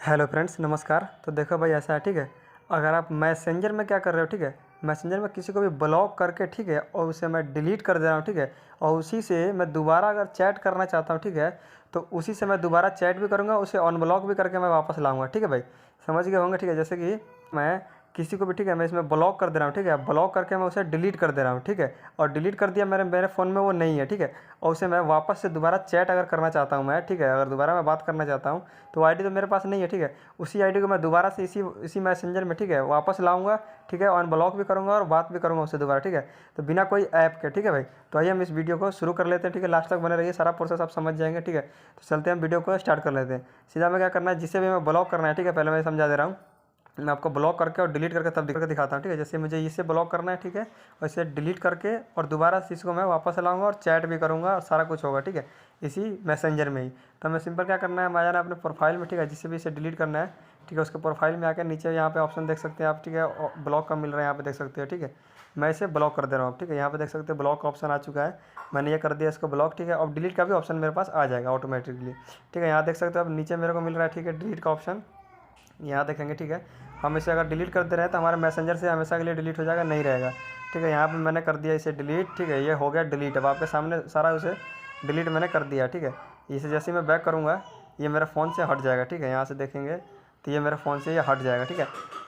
Hello friends, नमस्कार। तो देखो भाई, ऐसा है, ठीक है। अगर आप मैसेंजर में क्या कर रहे हो, ठीक है, मैसेंजर में किसी को भी ब्लॉक करके, ठीक है, और उसे मैं डिलीट कर दे रहा हूँ, ठीक है, और उसी से मैं दोबारा अगर चैट करना चाहता हूँ, ठीक है, तो उसी से मैं दोबारा चैट भी करूँगा, उसे अनब्लॉक भी करके मैं वापस लाऊँगा, ठीक है भाई। समझ गए होंगे, ठीक है। जैसे कि मैं किसी को भी, ठीक है, मैं इसमें ब्लॉक कर दे रहा हूँ, ठीक है, ब्लॉक करके मैं उसे डिलीट कर दे रहा हूँ, ठीक है, और डिलीट कर दिया, मेरे मेरे फ़ोन में वो नहीं है, ठीक है, और उसे मैं वापस से दोबारा चैट अगर करना चाहता हूँ मैं, ठीक है, अगर दोबारा मैं बात करना चाहता हूँ तो आईडी तो मेरे पास नहीं है, ठीक है, उसी आईडी को मैं दोबारा से इसी इसी मैसेंजर में, ठीक है, वापस लाऊंगा, ठीक है, अनब्लॉक भी करूँगा और बात भी करूँगा उससे दोबारा, ठीक है, तो बिना कोई ऐप के, ठीक है भाई। तो आइए हम इस वीडियो को शुरू कर लेते हैं, ठीक है, लास्ट तक बने रहिए, सारा प्रोसेस आप समझ जाएंगे, ठीक है। तो चलते हैं, हम वीडियो को स्टार्ट कर लेते हैं। सीधा में क्या करना है, जिसे भी मैं ब्लॉक करना है, ठीक है, पहले मैं समझा दे रहा हूँ। मैं आपको ब्लॉक करके और डिलीट करके तब दिखाता हूँ, ठीक है। जैसे मुझे इसे ब्लॉक करना है, ठीक है, और इसे डिलीट करके और दोबारा से इसको मैं वापस लाऊंगा और चैट भी करूँगा और सारा कुछ होगा, ठीक है, इसी मैसेंजर में ही। तो हमें सिंपल क्या करना है, मैं जाना अपने प्रोफाइल में, ठीक है, जिससे भी इसे डिलीट करना है, ठीक है, उसके प्रोफाइल में आकर नीचे यहाँ पे ऑप्शन देख सकते हैं आप, ठीक है, ब्लॉक का मिल रहा है, यहाँ पे देख सकते हो, ठीक है। मैं इसे ब्लॉक कर दे रहा हूँ, ठीक है, यहाँ पे देख सकते हो ब्लॉक का ऑप्शन आ चुका है। मैंने ये कर दिया इसको ब्लॉक, ठीक है, और डिलीट का भी ऑप्शन मेरे पास आ जाएगा ऑटोमेटिकली, ठीक है। यहाँ देख सकते हो अब नीचे मेरे को मिल रहा है, ठीक है, डिलीट का ऑप्शन, यहाँ देखेंगे, ठीक है। हम इसे अगर डिलीट करते रहे तो हमारे मैसेंजर से हमेशा के लिए डिलीट हो जाएगा, नहीं रहेगा, ठीक है। यहाँ पे मैंने कर दिया इसे डिलीट, ठीक है, ये हो गया डिलीट। अब आपके सामने सारा उसे डिलीट मैंने कर दिया, ठीक है। इसे जैसे ही मैं बैक करूँगा ये मेरे फ़ोन से हट जाएगा, ठीक है, यहाँ से देखेंगे तो ये मेरे फ़ोन से ये हट जाएगा, ठीक है।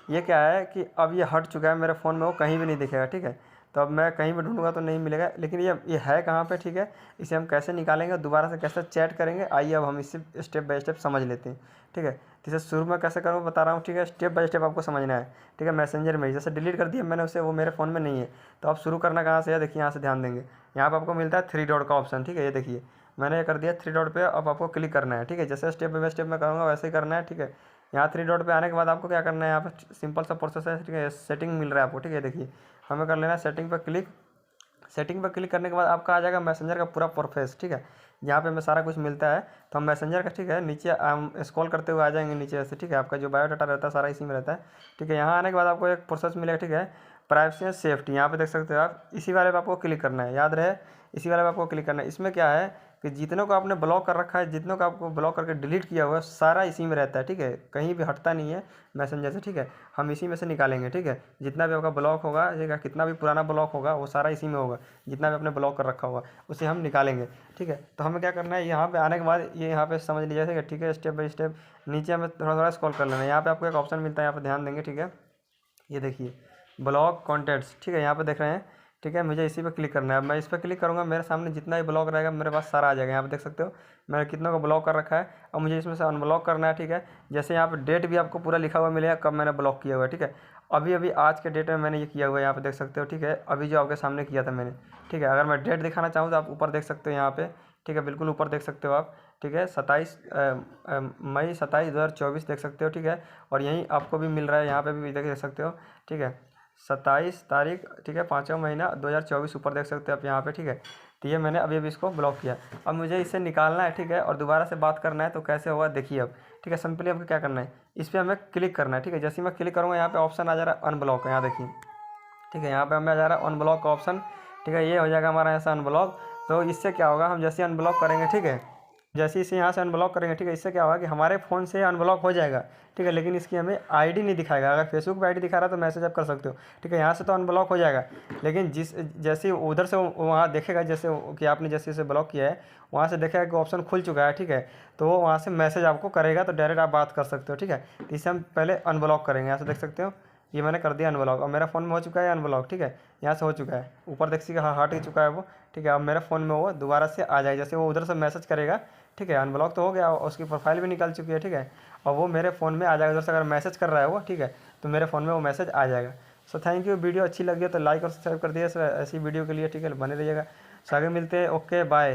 ये क्या है कि अब ये हट चुका है मेरे फ़ोन में, वो कहीं भी नहीं दिखेगा, ठीक है। तो अब मैं कहीं भी ढूंढूंगा तो नहीं मिलेगा, लेकिन ये है कहाँ पे, ठीक है। इसे हम कैसे निकालेंगे, दोबारा से कैसे चैट करेंगे, आइए अब हम इसे स्टेप बाय स्टेप समझ लेते हैं, ठीक है। तो इसे शुरू में कैसे करूँ बता रहा हूँ, ठीक है, स्टेप बाय स्टेप आपको समझना है, ठीक है। मैसेंजर में जैसे डिलीट कर दिया मैंने उसे, वो मेरे फ़ोन में नहीं है, तो आप शुरू करना कहाँ से है, देखिए यहाँ से ध्यान देंगे। यहाँ पर आपको मिलता है 3 डॉट का ऑप्शन, ठीक है, ये देखिए मैंने ये कर दिया 3 डॉट पे। अब आपको क्लिक करना है, ठीक है, जैसे स्टेप बाय स्टेप मैं करूँगा वैसे ही करना है, ठीक है। यहाँ 3 डॉट पे आने के बाद आपको क्या करना है, यहाँ पे सिंपल सा प्रोसेस है, ठीक है, सेटिंग मिल रहा है आपको, ठीक है, देखिए हमें कर लेना है सेटिंग पर क्लिक। सेटिंग पर क्लिक करने के बाद आपका आ जाएगा मैसेंजर का पूरा प्रोफेस, ठीक है। यहाँ पे हमें सारा कुछ मिलता है, तो हम मैसेंजर का, ठीक है, नीचे हम स्क्रॉल करते हुए आ जाएंगे नीचे ऐसे, ठीक है। आपका जो बायोडाटा रहता है सारा इसी में रहता है, ठीक है। यहाँ आने के बाद आपको एक प्रोसेस मिलेगा, ठीक है, प्राइवेसी एंड सेफ्टी। यहाँ पे देख सकते हो आप, इसी वाले पे आपको क्लिक करना है, याद रहे, इसी वाले पे आपको क्लिक करना है। इसमें क्या है कि जितनों को आपने ब्लॉक कर रखा है, जितनों को आपको ब्लॉक करके डिलीट किया हुआ है, सारा इसी में रहता है, ठीक है, कहीं भी हटता नहीं है मैसेंजर से, ठीक है। हम इसी में से निकालेंगे, ठीक है, जितना भी आपका ब्लॉक होगा, ठीक है, कितना भी पुराना ब्लॉक होगा वो सारा इसी में होगा, जितना भी आपने ब्लॉक कर रखा होगा उसे हम निकालेंगे, ठीक है। तो हमें क्या करना है, यहाँ पे आने के बाद ये यहाँ पे समझ लीजिए, ठीक है, ठीक है, स्टेप बाय स्टेप नीचे हमें थोड़ा थोड़ा स्क्रॉल कर लेना है। यहाँ पे आपको एक ऑप्शन मिलता है, यहाँ पे ध्यान देंगे, ठीक है, ये देखिए ब्लॉक कॉन्टैक्ट्स, ठीक है, यहाँ पे देख रहे हैं, ठीक है। मुझे इसी पे क्लिक करना है। अब मैं इस पर क्लिक करूँगा, मेरे सामने जितना भी ब्लॉक रहेगा मेरे पास सारा आ जाएगा। यहाँ पे देख सकते हो मैंने कितनों को ब्लॉक कर रखा है, और मुझे इसमें से अनब्लॉक करना है, ठीक है। जैसे यहाँ पे डेट भी आपको पूरा लिखा हुआ मिलेगा कब मैंने ब्लॉक किया हुआ है, ठीक है। अभी अभी आज के डेट में मैंने ये किया हुआ है, यहाँ पे देख सकते हो, ठीक है, अभी जो आपके सामने किया था मैंने, ठीक है। अगर मैं डेट दिखाना चाहूँ तो आप ऊपर देख सकते हो यहाँ पे, ठीक है, बिल्कुल ऊपर देख सकते हो आप, ठीक है, 27 मई 2024 देख सकते हो, ठीक है। और यहीं आपको भी मिल रहा है, यहाँ पे भी देख सकते हो, ठीक है, 27 तारीख, ठीक है, 5वां महीना 2024 ऊपर देख सकते हो आप यहाँ पे, ठीक है। तो ये मैंने अभी अभी इसको ब्लॉक किया। अब मुझे इसे निकालना है, ठीक है, और दोबारा से बात करना है, तो कैसे होगा देखिए अब, ठीक है। सिंपली आपको क्या करना है, इस पर हमें क्लिक करना है, ठीक है। जैसे ही मैं क्लिक करूँगा यहाँ पे ऑप्शन आ जा रहा है अनब्लॉक, यहाँ देखिए, ठीक है, यहाँ पे हमें आ जा रहा है अनब्लॉक का ऑप्शन, ठीक है, ये हो जाएगा हमारा ऐसा अनब्लॉक। तो इससे क्या होगा, हम जैसे अनब्लॉक करेंगे, ठीक है, जैसे इसे यहाँ से अनब्लॉक करेंगे, ठीक है, इससे क्या होगा कि हमारे फ़ोन से अनब्लॉक हो जाएगा, ठीक है, लेकिन इसकी हमें आईडी नहीं दिखाएगा। अगर फेसबुक पे आईडी दिखा रहा है तो मैसेज आप कर सकते हो, ठीक है, यहाँ से तो अनब्लॉक हो जाएगा, लेकिन जैसे उधर से वहाँ देखेगा, जैसे कि आपने जैसे इसे ब्लॉक किया है, वहाँ से देखेगा कि ऑप्शन खुल चुका है, ठीक है, तो वो वहाँ से मैसेज आपको करेगा, तो डायरेक्ट आप बात कर सकते हो, ठीक है। तो इसे हम पहले अनब्लॉक करेंगे, यहाँ से देख सकते हो ये मैंने कर दिया अनब्लॉक, और मेरा फ़ोन में हो चुका है अनब्लॉक, ठीक है, यहाँ से हो चुका है, ऊपर देख सकते हाँ हट ही चुका है वो, ठीक है। अब मेरे फ़ोन में वो दोबारा से आ जाए, जैसे वो उधर से मैसेज करेगा, ठीक है, अनब्लॉक तो हो गया, उसकी प्रोफाइल भी निकल चुकी है, ठीक है, और वो मेरे फ़ोन में आ जाएगा। उधर से अगर मैसेज कर रहा है वो, ठीक है, तो मेरे फ़ोन में वो मैसेज आ जाएगा। सो थैंक यू, वीडियो अच्छी लगी हो तो लाइक और सब्सक्राइब कर दिए ऐसी वीडियो के लिए, ठीक है, बने रहिएगा। सो आगे मिलते हैं, ओके बाय।